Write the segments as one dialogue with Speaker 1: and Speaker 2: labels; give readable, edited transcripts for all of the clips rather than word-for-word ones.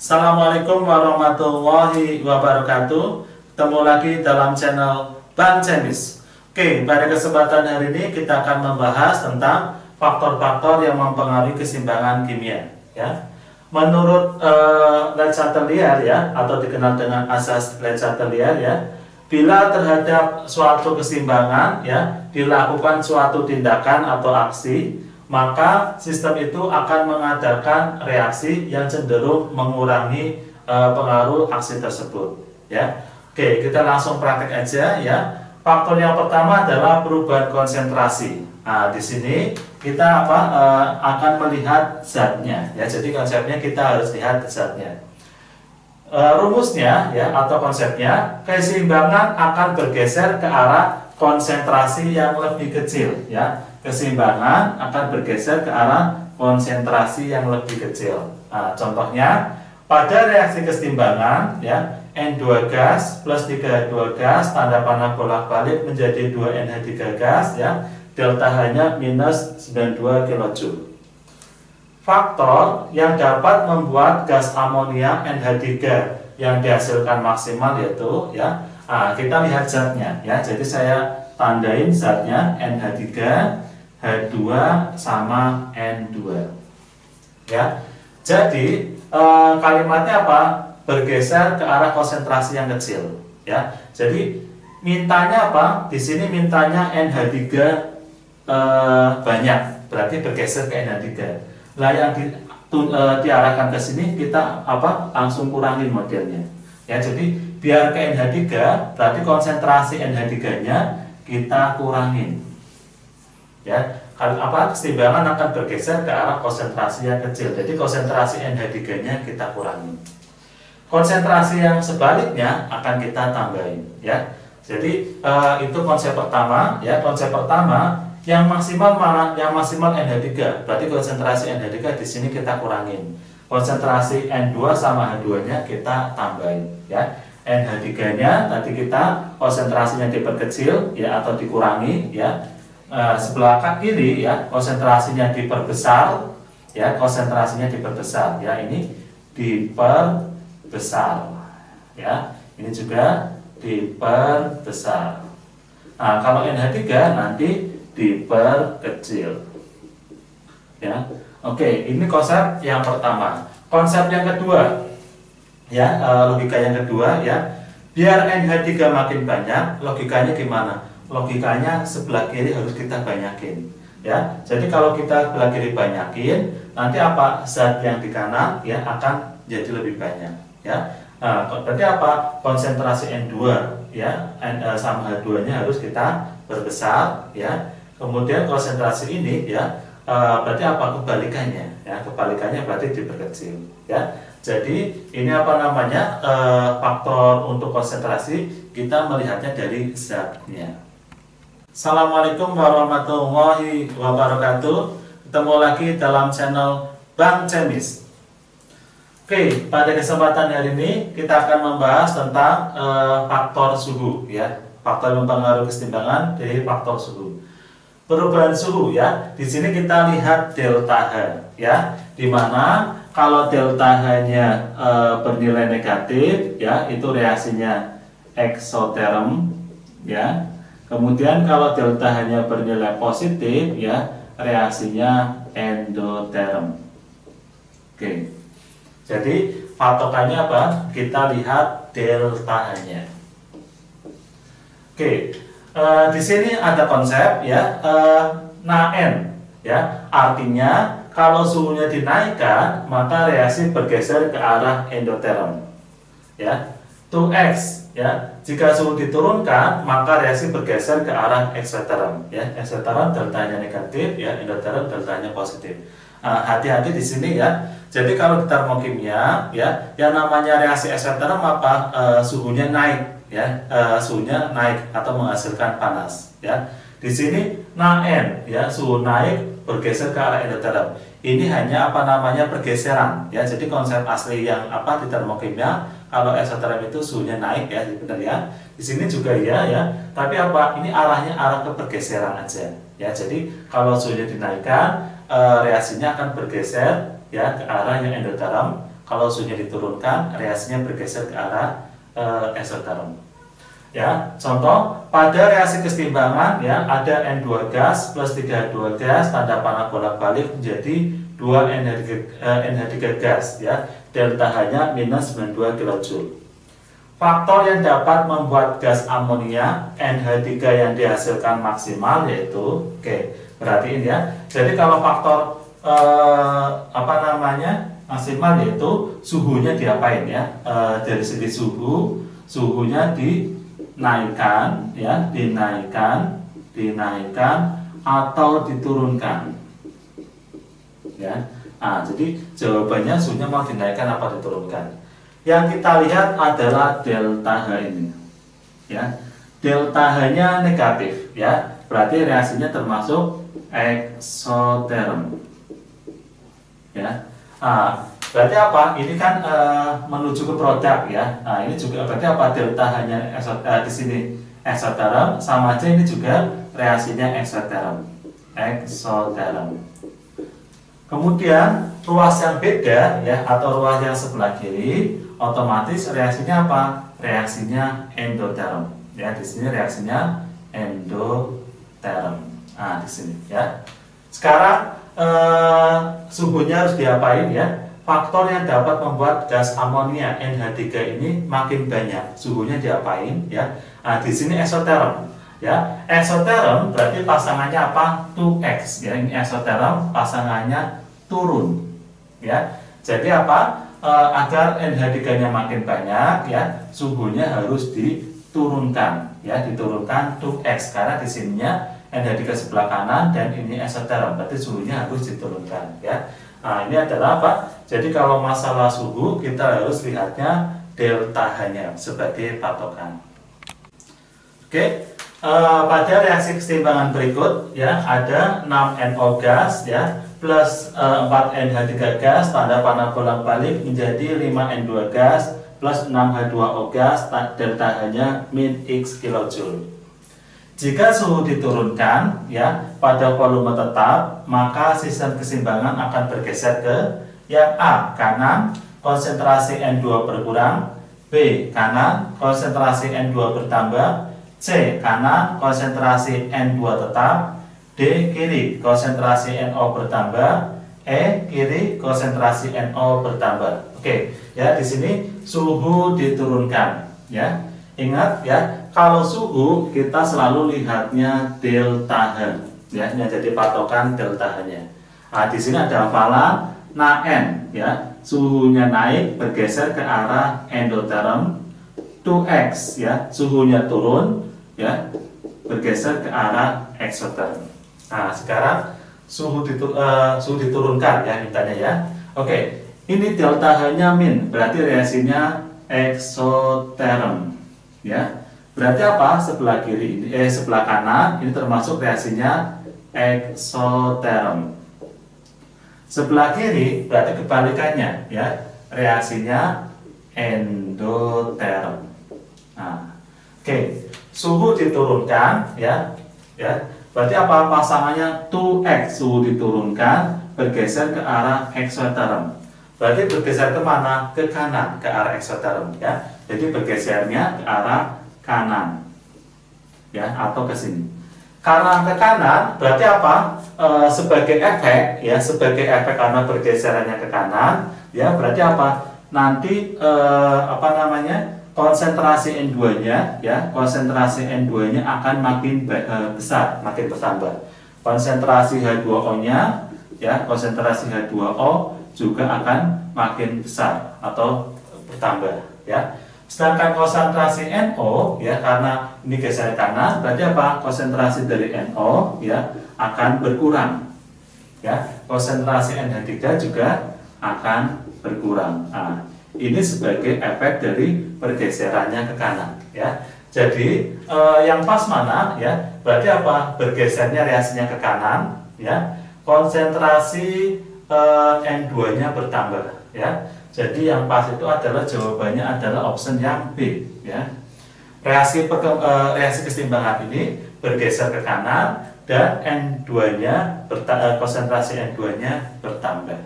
Speaker 1: Assalamualaikum warahmatullahi wabarakatuh. Ketemu lagi dalam channel Bang Cemis. Oke, pada kesempatan hari ini kita akan membahas tentang faktor-faktor yang mempengaruhi keseimbangan kimia. Ya, menurut Le Chatelier ya, atau dikenal dengan asas Le Chatelier ya, bila terhadap suatu keseimbangan ya dilakukan suatu tindakan atau aksi, maka sistem itu akan mengadakan reaksi yang cenderung mengurangi pengaruh aksi tersebut ya. Oke, kita langsung praktek aja ya. Faktor yang pertama adalah perubahan konsentrasi. Nah, di sini kita akan melihat zatnya ya. Jadi konsepnya kita harus lihat zatnya. Rumusnya ya atau konsepnya, keseimbangan akan bergeser ke arah konsentrasi yang lebih kecil ya. Keseimbangan akan bergeser ke arah konsentrasi yang lebih kecil. Nah, contohnya pada reaksi keseimbangan ya, N2 gas plus 3H2 gas tanda panah bolak-balik menjadi 2NH3 gas ya, delta H-nya minus 92 kJ. Faktor yang dapat membuat gas amonia NH3 yang dihasilkan maksimal yaitu ya, kita lihat zatnya ya. Jadi saya tandain zatnya NH3, H2 sama N2 ya. Jadi kalimatnya apa? Bergeser ke arah konsentrasi yang kecil ya. Jadi mintanya apa? Di sini mintanya NH3 banyak, berarti bergeser ke NH3. Lah yang diarahkan ke sini kita langsung kurangin modelnya ya. Jadi biar ke NH3 berarti konsentrasi NH3-nya kita kurangin ya. Keseimbangan akan bergeser ke arah konsentrasi yang kecil. Jadi konsentrasi NH3-nya kita kurangin. Konsentrasi yang sebaliknya akan kita tambahin ya. Jadi itu konsep pertama ya. Konsep pertama yang maksimal NH3, berarti konsentrasi NH3 di sini kita kurangin. Konsentrasi N2 sama H2-nya kita tambahin ya. NH3-nya tadi kita konsentrasinya diperkecil ya atau dikurangi ya. Sebelah kiri ya konsentrasinya diperbesar ya, konsentrasinya diperbesar ya, ini diperbesar ya, ini juga diperbesar. Nah, kalau NH3 nanti diperkecil ya. Oke, ini konsep yang pertama. Konsep yang kedua ya, logika yang kedua ya, biar NH3 makin banyak, logikanya gimana? Logikanya sebelah kiri harus kita banyakin ya. Jadi kalau kita sebelah kiri banyakin, nanti zat yang di kanan ya akan jadi lebih banyak ya. Berarti konsentrasi N2 ya, sama H2-nya harus kita perbesar ya. Kemudian konsentrasi ini ya, berarti kebalikannya ya, kebalikannya berarti diperkecil ya. Jadi ini faktor untuk konsentrasi kita melihatnya dari zatnya. Assalamualaikum warahmatullahi wabarakatuh. Ketemu lagi dalam channel Bang Cemis. Oke, pada kesempatan hari ini kita akan membahas tentang faktor suhu ya. Faktor yang mempengaruhi keseimbangan dari faktor suhu. Perubahan suhu ya. Di sini kita lihat delta H ya. Dimana kalau delta H-nya bernilai negatif ya, itu reaksinya eksoterm ya. Kemudian kalau delta H-nya bernilai positif ya, reaksinya endoterm. Oke. Jadi patokannya kita lihat delta H-nya. Oke. Di sini ada konsep ya, NaN ya. Artinya kalau suhunya dinaikkan, maka reaksi bergeser ke arah endoterm ya. 2x ya, jika suhu diturunkan maka reaksi bergeser ke arah eksoterm ya. Eksoterm deltanya negatif ya, endoterm deltanya positif. Hati-hati di sini ya. Jadi kalau di termokimia ya, yang namanya reaksi eksoterm suhunya naik ya, suhunya naik atau menghasilkan panas ya. Di sini NaN ya, suhu naik bergeser ke arah endoterm. Ini hanya pergeseran ya. Jadi konsep asli yang di termokimia, kalau eksoterm itu suhunya naik ya, benar ya. Di sini juga ya. Tapi ini arahnya arah ke pergeseran aja ya. Jadi kalau suhunya dinaikkan, reaksinya akan bergeser ya ke arah yang endoterm. Kalau suhunya diturunkan, reaksinya bergeser ke arah eksoterm. Ya, contoh pada reaksi kesetimbangan ya ada N2 gas plus 3H2 gas, tanda panah bolak-balik menjadi 2 NH3 gas ya. Delta H-nya minus 92 kJ. Faktor yang dapat membuat gas amonia NH3 yang dihasilkan maksimal yaitu perhatiin ya. Jadi kalau faktor maksimal yaitu suhunya diapain ya? Dari segi suhunya dinaikkan ya, dinaikkan atau diturunkan. Ya. Nah, jadi jawabannya suhunya mau dinaikkan apa diturunkan. Yang kita lihat adalah delta H ini. Ya. Delta H-nya negatif ya. Berarti reaksinya termasuk eksoterm. Ya. Nah, berarti apa? Ini kan menuju ke produk ya. Nah, ini juga berarti apa? Delta H-nya di sini eksoterm, sama aja ini juga reaksinya eksoterm. Kemudian ruas yang beda ya atau ruas yang sebelah kiri otomatis reaksinya apa? Reaksinya endotherm. Ya, di sini reaksinya endotherm. Nah, di sini ya. Sekarang suhunya harus diapain ya? Faktor yang dapat membuat gas amonia NH3 ini makin banyak. Suhunya diapain ya? Nah, di sini eksoterm. Ya, eksoterm berarti pasangannya apa? 2x. Ya, ini eksoterm pasangannya turun. Ya, jadi apa? Agar NH3-nya makin banyak, ya, suhunya harus diturunkan. Ya, diturunkan 2x karena di sininya NH3 sebelah kanan dan ini eksoterm, berarti suhunya harus diturunkan. Ya, nah ini adalah apa? Jadi kalau masalah suhu kita harus lihatnya delta H-nya sebagai patokan. Oke. Pada reaksi keseimbangan berikut ya ada 6NO gas ya plus 4NH3 gas, tanda panah bolak-balik menjadi 5N2 gas plus 6H2O gas, delta H-nya min X kJ. Jika suhu diturunkan ya pada volume tetap, maka sistem keseimbangan akan bergeser ke yang A, kanan, konsentrasi N2 berkurang, B, kanan, konsentrasi N2 bertambah, C, kanan, konsentrasi N2 tetap, D, kiri, konsentrasi NO bertambah, E, kiri, konsentrasi NO bertambah. Oke, ya di sini suhu diturunkan, ya. Ingat ya, kalau suhu kita selalu lihatnya delta H, ya, yang jadi patokan delta H-nya. Nah, di sini ada hafalan, nah N, ya, suhunya naik bergeser ke arah endotherm, 2x, ya, suhunya turun, ya, bergeser ke arah exotherm. Nah, sekarang suhu diturunkan ya mintanya ya. Oke, ini delta H-nya min, berarti reaksinya exotherm. Ya, berarti apa? Sebelah kiri ini, sebelah kanan ini termasuk reaksinya exotherm. Sebelah kiri berarti kebalikannya ya, reaksinya endotherm. Nah, oke, suhu diturunkan ya, berarti apa? Pasangannya 2x, suhu diturunkan bergeser ke arah exotherm. Berarti bergeser ke mana? Ke kanan, ke arah exotherm ya. Jadi bergesernya ke arah kanan, ya, atau ke sini. Karena ke kanan, berarti apa? Sebagai efek, ya, sebagai efek karena bergeserannya ke kanan, ya, berarti apa? Nanti konsentrasi N2-nya, ya, konsentrasi N2-nya akan makin besar, makin bertambah. Konsentrasi H2O-nya, ya, konsentrasi H2O juga akan makin besar atau bertambah, ya. Sedangkan konsentrasi NO ya karena ini geser kanan berarti apa? Konsentrasi dari NO ya akan berkurang. Ya, konsentrasi NH3 juga akan berkurang. Nah, ini sebagai efek dari pergeserannya ke kanan ya. Jadi yang pas mana ya? Berarti apa? Bergesernya reaksinya ke kanan ya. Konsentrasi N2-nya bertambah ya. Jadi yang pas itu adalah jawabannya adalah option yang B ya. Reaksi keseimbangan ini bergeser ke kanan dan N2-nya konsentrasi N2-nya bertambah.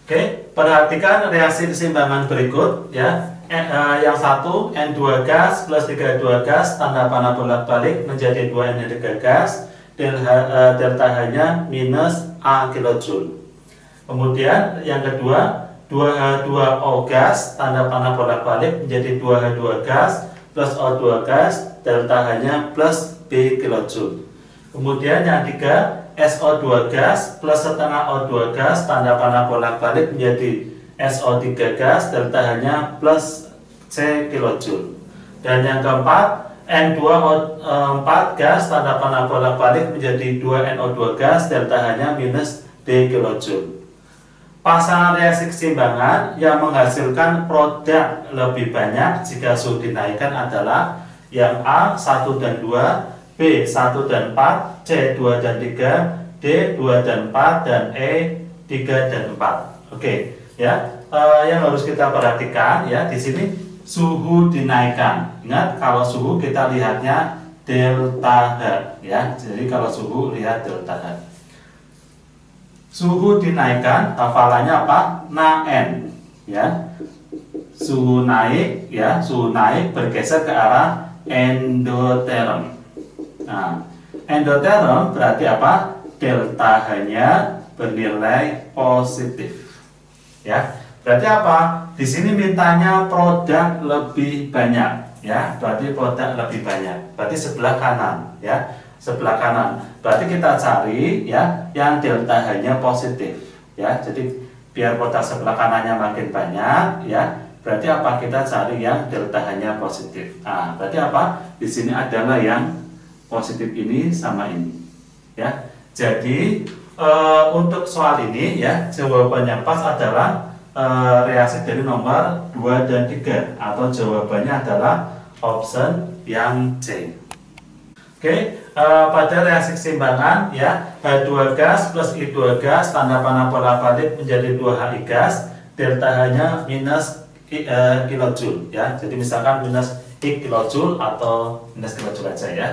Speaker 1: Oke, perhatikan reaksi keseimbangan berikut ya. Yang satu, N2 gas plus 32 gas, tanda panah bolak-balik menjadi 2 NH3 gas, delta H-nya minus A kilojoule. Kemudian yang kedua, 2H2O gas, tanda panah bolak-balik menjadi 2H2 gas plus O2 gas, delta H-nya plus B kilojoule. Kemudian yang ketiga, SO2 gas plus setengah O2 gas, tanda panah bolak-balik menjadi SO3 gas, delta H-nya plus C kilojoule. Dan yang keempat, N2O4 gas, tanda panah bolak-balik menjadi 2NO2 gas, delta H-nya minus D kilojoule. Pasangan reaksi keseimbangan yang menghasilkan produk lebih banyak jika suhu dinaikkan adalah yang A 1 dan 2, B 1 dan 4, C 2 dan 3, D 2 dan 4, dan E 3 dan 4. Oke, ya. Yang harus kita perhatikan ya di sini suhu dinaikkan. Ingat kalau suhu kita lihatnya delta H ya. Jadi kalau suhu lihat delta H. Suhu dinaikkan, hafalannya apa? Na-N ya. Suhu naik ya, suhu naik bergeser ke arah endoterm. Nah, endoterm berarti apa? Delta H-nya bernilai positif. Ya. Berarti apa? Di sini mintanya produk lebih banyak, ya. Berarti produk lebih banyak. Berarti sebelah kanan, ya. Sebelah kanan. Berarti kita cari, ya, yang delta H-nya positif, ya. Jadi biar produk sebelah kanannya makin banyak, ya. Berarti apa? Kita cari yang delta H-nya positif. Nah, berarti apa? Di sini adalah yang positif ini sama ini, ya. Jadi untuk soal ini, ya, jawaban yang pas adalah reaksi dari nomor 2 dan 3, atau jawabannya adalah option yang C. Oke, pada reaksi keseimbangan ya, H2 gas plus I2 gas, tanda panah bolak-balik menjadi 2HI gas, delta H-nya minus kilojoule ya. Jadi misalkan minus I kilojoule atau minus kilojoule aja ya.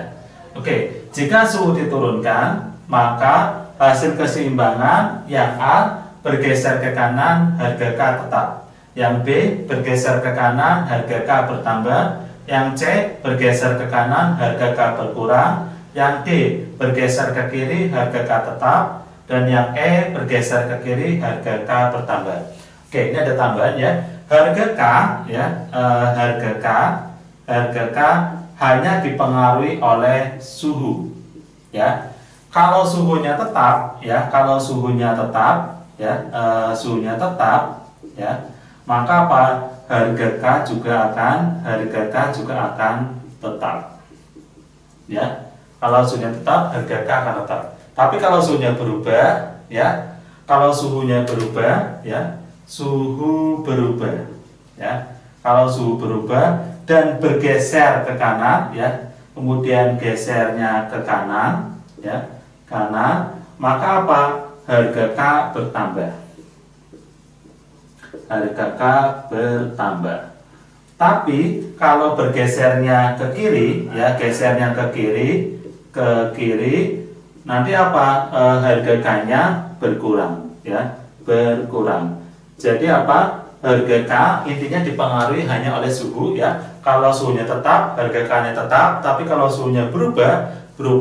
Speaker 1: Oke, jika suhu diturunkan, maka hasil keseimbangan yang A bergeser ke kanan, harga K tetap. Yang B bergeser ke kanan, harga K bertambah. Yang C bergeser ke kanan, harga K berkurang. Yang D bergeser ke kiri, harga K tetap. Dan yang E bergeser ke kiri, harga K bertambah. Oke, ini ada tambahan ya. Harga K ya, harga K hanya dipengaruhi oleh suhu. Ya. Kalau suhunya tetap, ya, suhunya tetap, ya, maka apa? Harga K juga akan tetap. Ya, kalau suhunya tetap, harga K akan tetap. Tapi kalau suhunya berubah, ya, suhu berubah, ya. Kalau suhu berubah dan bergeser ke kanan, ya, kemudian gesernya ke kanan, ya, maka apa? Harga K bertambah. Tapi kalau bergesernya ke kiri, ya, ke kiri, nanti apa? Harga K-nya berkurang, ya, Jadi apa? Harga K intinya dipengaruhi hanya oleh suhu, ya. Kalau suhunya tetap, harga K-nya tetap. Tapi kalau suhunya berubah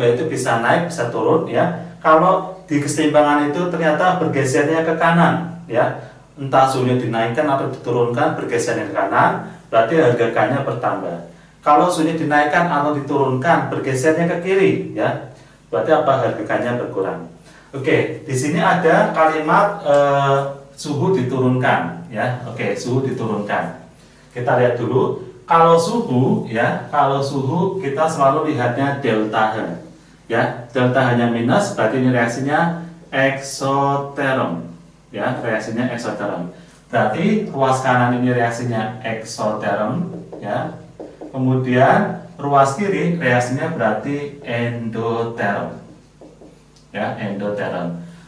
Speaker 1: itu bisa naik, bisa turun, ya. Kalau di keseimbangan itu ternyata bergesernya ke kanan, ya, entah suhunya dinaikkan atau diturunkan, bergesernya ke kanan, berarti harga K-nya bertambah. Kalau suhunya dinaikkan atau diturunkan, bergesernya ke kiri, ya, berarti apa? Harga K-nya berkurang. Oke, di sini ada kalimat suhu diturunkan, ya. Oke, suhu diturunkan. Kita lihat dulu. Kalau suhu, ya, kita selalu lihatnya delta H. Ya, delta H-nya minus, berarti ini reaksinya eksoterm, ya, berarti ruas kanan ini reaksinya eksoterm, ya. Kemudian ruas kiri reaksinya berarti endoterm, ya,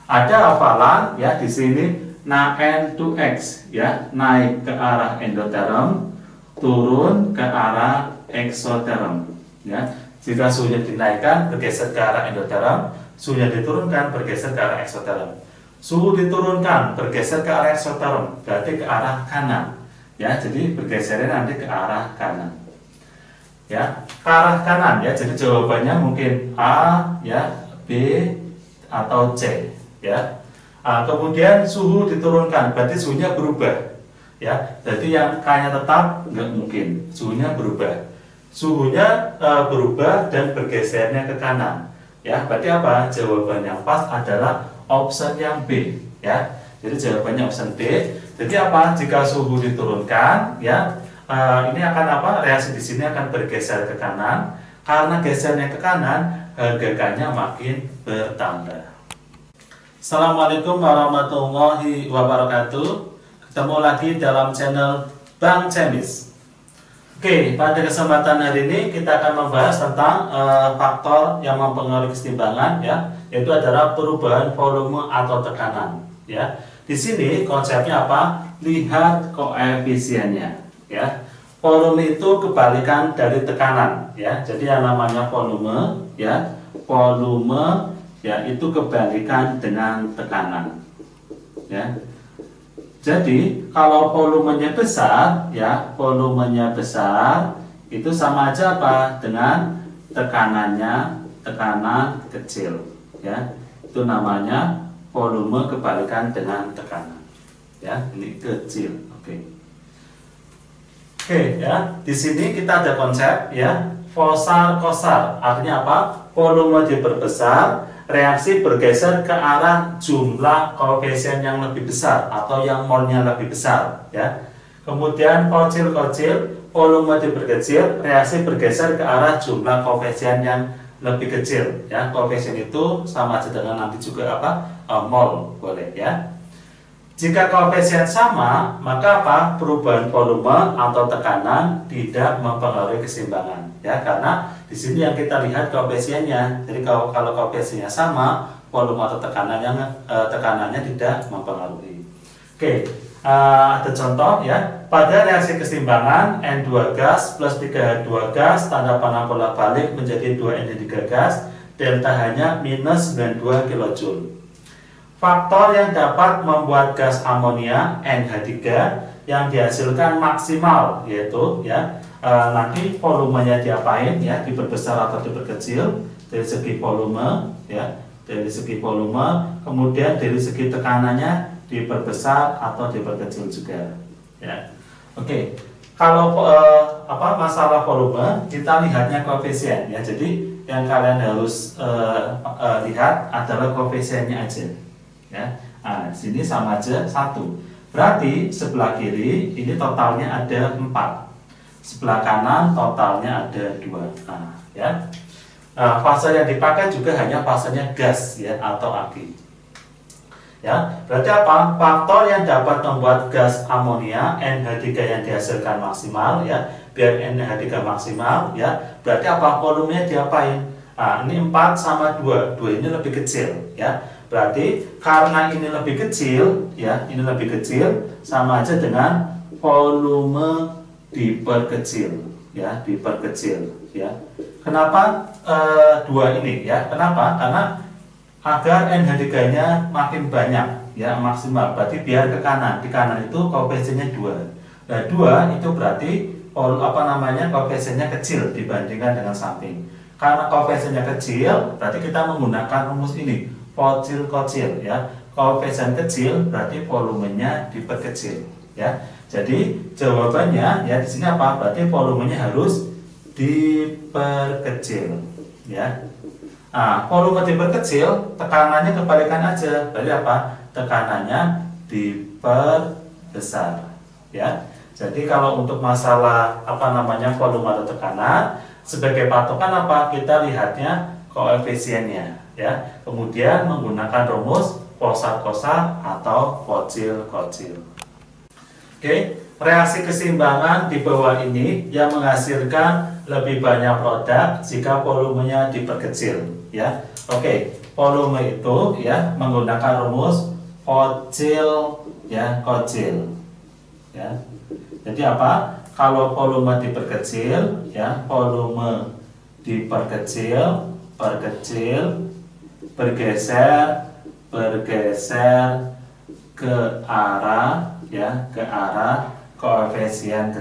Speaker 1: Ada hafalan, ya, di sini Na-N2X, ya, naik ke arah endoterm, turun ke arah eksoterm, ya. Jika suhunya dinaikkan, bergeser ke arah endoterm. Suhunya diturunkan, bergeser ke arah eksoterm. Suhu diturunkan, bergeser ke arah eksoteron, berarti ke arah kanan. Ya, jadi bergesernya nanti ke arah kanan. Ya, ke arah kanan ya. Jadi jawabannya mungkin A, ya, B atau C. Ya. Kemudian suhu diturunkan, berarti suhunya berubah. Ya, jadi yang K-nya tetap nggak mungkin, suhunya berubah. Suhunya berubah dan bergesernya ke kanan. Ya, berarti apa? Jawaban yang pas adalah option yang B, ya. Jadi jawabannya option B. Jadi apa? Jika suhu diturunkan, ya, ini akan apa? Reaksi di sini akan bergeser ke kanan. Karena gesernya ke kanan, harga K-nya makin bertambah. Assalamualaikum warahmatullahi wabarakatuh. Ketemu lagi dalam channel Bang Cemis. Oke, pada kesempatan hari ini kita akan membahas tentang faktor yang mempengaruhi keseimbangan, ya, yaitu adalah perubahan volume atau tekanan. Ya, di sini konsepnya apa? Lihat koefisiennya. Ya, volume itu kebalikan dari tekanan. Ya, jadi yang namanya volume, ya, volume, ya, itu kebalikan dengan tekanan. Ya. Jadi kalau volumenya besar, ya, volumenya besar itu sama aja apa? Dengan tekanan kecil, ya. Itu namanya volume kebalikan dengan tekanan. Ya, ini kecil. Oke. Oke, ya. Di sini kita ada konsep, ya, Fosar kosar. Artinya apa? Volume diperbesar, reaksi bergeser ke arah jumlah koefisien yang lebih besar atau yang molnya lebih besar, ya. Kemudian kocil-kocil, volume diperkecil, reaksi bergeser ke arah jumlah koefisien yang lebih kecil, ya. Koefisien itu sama aja dengan nanti juga apa? Mol, boleh, ya. Jika koefisien sama, maka apa? Perubahan volume atau tekanan tidak mempengaruhi keseimbangan, ya, karena di sini yang kita lihat koefisiennya. Jadi kalau koefisiennya sama, volume atau tekanannya tidak mempengaruhi. Oke, ada contoh, ya. Pada reaksi keseimbangan N2 gas plus 3H2 gas, tanda panah bolak balik menjadi 2N3 gas, delta H-nya minus 92 kJ. Faktor yang dapat membuat gas amonia NH3 yang dihasilkan maksimal yaitu, ya, nanti volumenya diapain, ya, diperbesar atau diperkecil dari segi volume, ya, dari segi volume, kemudian dari segi tekanannya diperbesar atau diperkecil juga, ya. Oke, kalau masalah volume kita lihatnya koefisien, ya. Jadi yang kalian harus lihat adalah koefisiennya aja, ya. Nah, sini sama aja 1. Berarti sebelah kiri ini totalnya ada 4. Sebelah kanan totalnya ada 2. Nah, ya. Fase yang dipakai juga hanya fasenya gas, ya, atau aki. Ya, berarti apa? Faktor yang dapat membuat gas amonia NH3 yang dihasilkan maksimal, ya. Biar NH3 maksimal, ya. Berarti apa? Volumenya diapain? Nah, ini 4 sama 2. 2 ini lebih kecil, ya. Berarti karena ini lebih kecil, ya, ini lebih kecil, sama aja dengan volume diperkecil, ya, diperkecil, ya. Kenapa 2 ini, ya? Kenapa? Karena agar NH3-nya makin banyak, ya, maksimal. Berarti biar ke kanan. Di kanan itu koefisiennya 2. Nah, 2 itu berarti koefisiennya kecil dibandingkan dengan samping. Karena koefisiennya kecil, berarti kita menggunakan rumus ini, kocil-kocil, ya. Koefisien kecil berarti volumenya diperkecil, ya. Jadi jawabannya, ya, di sini apa? Berarti volumenya harus diperkecil, ya. Nah, volume diperkecil, tekanannya kebalikan aja. Berarti apa? Tekanannya diperbesar, ya. Jadi kalau untuk masalah volume atau tekanan, sebagai patokan apa? Kita lihatnya koefisiennya, ya. Kemudian menggunakan rumus Fosar-kosar atau kocil-kocil. Oke, reaksi keseimbangan di bawah ini yang menghasilkan lebih banyak produk jika volumenya diperkecil, ya. Oke, volume itu, ya, menggunakan rumus kocil, ya, kocil, ya. Jadi apa? Kalau volume diperkecil, ya, volume diperkecil, perkecil, bergeser bergeser ke arah koefisien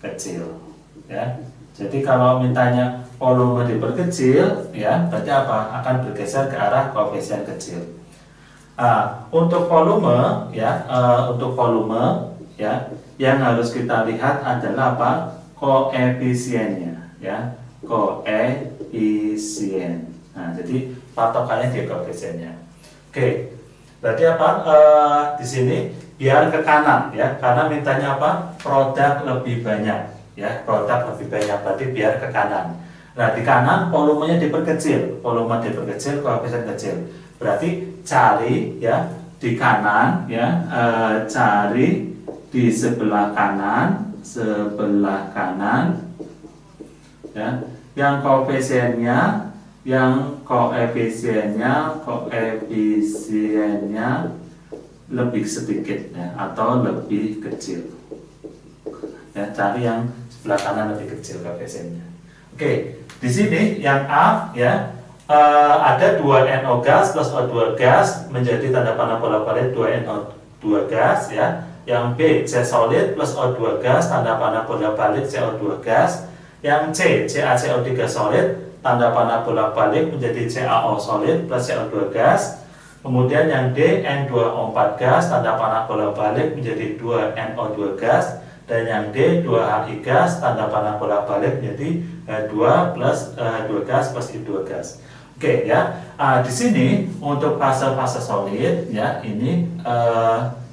Speaker 1: kecil ya. Jadi kalau mintanya volume diperkecil ya, berarti apa? Akan bergeser ke arah koefisien kecil. Untuk volume ya, yang harus kita lihat adalah apa? Koefisiennya ya, koefisien. Nah, jadi patokannya di koefisiennya. Oke, berarti apa? Di sini biar ke kanan ya, karena mintanya apa? Produk lebih banyak ya, produk lebih banyak, berarti biar ke kanan. Nah, di kanan volumenya diperkecil, koefisien kecil. Berarti cari ya di kanan ya, cari di sebelah kanan ya, yang koefisiennya lebih sedikit ya, atau lebih kecil ya, cari yang sebelah kanan lebih kecil koefisiennya. Oke, di sini yang A ya, ada 2 NO gas plus O2 gas menjadi tanda panah bolak-balik 2 NO2 gas ya. Yang B, C solid plus O2 gas tanda panah bolak-balik CO2 gas. Yang C, CaCO3 solid tanda panah bolak-balik menjadi CaO solid plus CO2 gas. Kemudian yang D, N2O4 gas tanda panah bolak-balik menjadi 2 NO2 gas. Dan yang D, 2HI gas tanda panah bolak-balik menjadi H2 plus H2 gas plus I2 gas. Oke ya, di sini untuk fase-fase solid ya, ini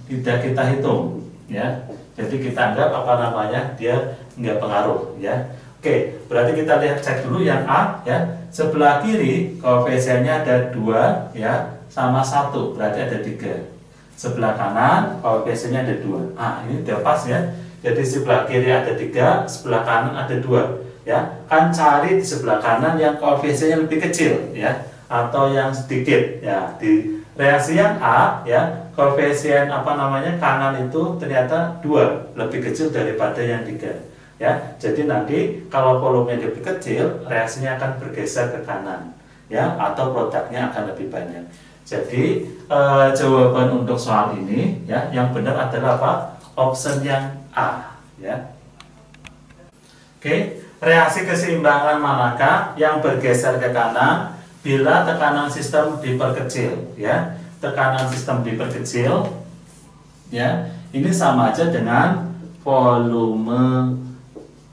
Speaker 1: tidak kita hitung ya. Jadi kita anggap apa namanya, dia nggak pengaruh ya. Oke, berarti kita lihat cek dulu yang A ya. Sebelah kiri koefisiennya ada 2 ya, sama 1, berarti ada 3. Sebelah kanan koefisiennya ada 2. Ini udah pas ya. Jadi sebelah kiri ada 3, sebelah kanan ada 2 ya. Kan cari di sebelah kanan yang koefisiennya lebih kecil ya, atau yang sedikit ya. Di reaksi yang A ya, koefisien apa namanya kanan itu ternyata 2, lebih kecil daripada yang 3 ya. Jadi nanti kalau volumenya lebih kecil, reaksinya akan bergeser ke kanan ya, atau produknya akan lebih banyak. Jadi jawaban untuk soal ini ya, yang benar adalah apa? Option yang A ya. Oke, reaksi keseimbangan manakah yang bergeser ke kanan bila tekanan sistem diperkecil ya? Tekanan sistem diperkecil ya, ini sama aja dengan volume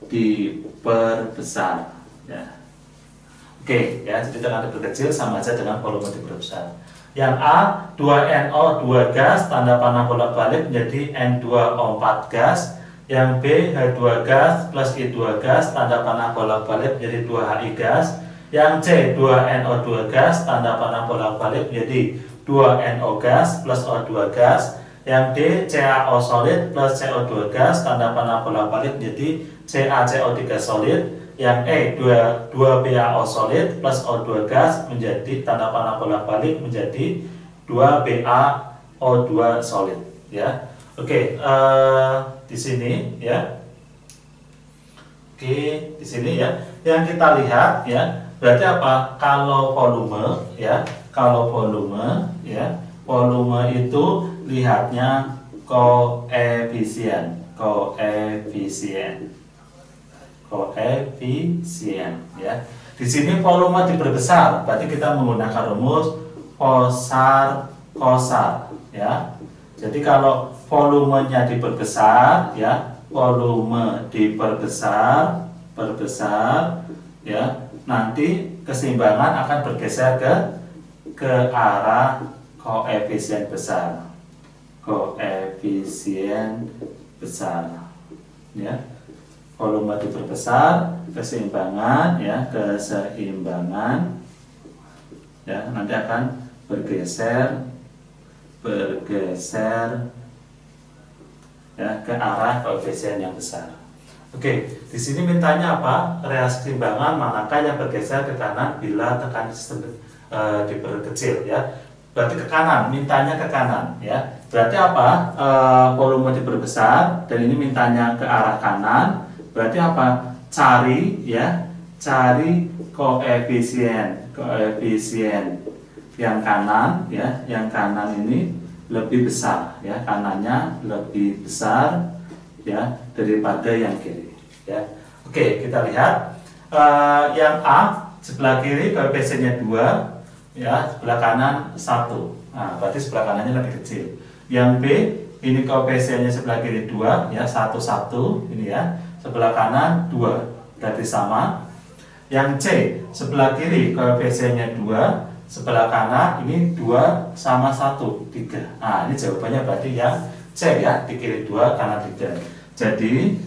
Speaker 1: diperbesar ya. Oke ya, jadi tekanan diperkecil sama aja dengan volume diperbesar. Yang A, 2NO2 gas tanda panah bolak-balik menjadi N2O4 gas. Yang B, H2 gas plus I2 gas tanda panah bolak-balik menjadi 2HI gas. Yang C, 2NO2 gas tanda panah bolak-balik menjadi 2NO gas plus O2 gas. Yang D, CaO solid plus CO2 gas tanda panah bolak-balik menjadi CaCO3 solid. Yang E, 2BaO solid plus O2 gas menjadi tanda panah bolak-balik menjadi 2BaO2 solid ya. Oke, di sini ya. Oke, di sini ya. Yang kita lihat ya, berarti apa? Kalau volume ya, volume itu lihatnya koefisien ya. Di sini volume diperbesar, berarti kita menggunakan rumus kosar ya. Jadi kalau volumenya diperbesar ya, perbesar ya, nanti keseimbangan akan bergeser ke arah koefisien besar ya. Volume diperbesar, keseimbangan ya, nanti akan bergeser ya ke arah koefisien yang besar. Oke, di sini mintanya apa? Reaksi keseimbangan manakah yang bergeser ke kanan bila tekanan sistem diperkecil ya. Berarti ke kanan, mintanya ke kanan ya. Berarti apa? Volume diperbesar dan ini mintanya ke arah kanan. Berarti apa? Cari ya cari koefisien yang kanan ya, yang kanan ini lebih besar ya, kanannya lebih besar ya daripada yang kiri ya. Oke, kita lihat yang A sebelah kiri koefisiennya 2 ya, sebelah kanan 1. Nah, berarti sebelah kanannya lebih kecil. Yang B ini koefisiennya sebelah kiri 2 ya, 1 1 ini ya, sebelah kanan 2, berarti sama. Yang C sebelah kiri koefisiennya 2, sebelah kanan ini 2 sama 1 3. Nah, ini jawabannya berarti yang C ya, di kiri 2 kanan 3. Jadi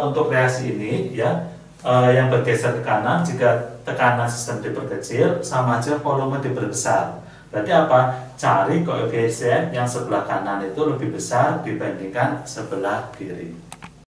Speaker 1: untuk reaksi ini ya, yang bergeser ke kanan, jika tekanan sistem diperkecil sama aja volume diperbesar. Berarti apa? Cari koefisien yang sebelah kanan itu lebih besar dibandingkan sebelah kiri.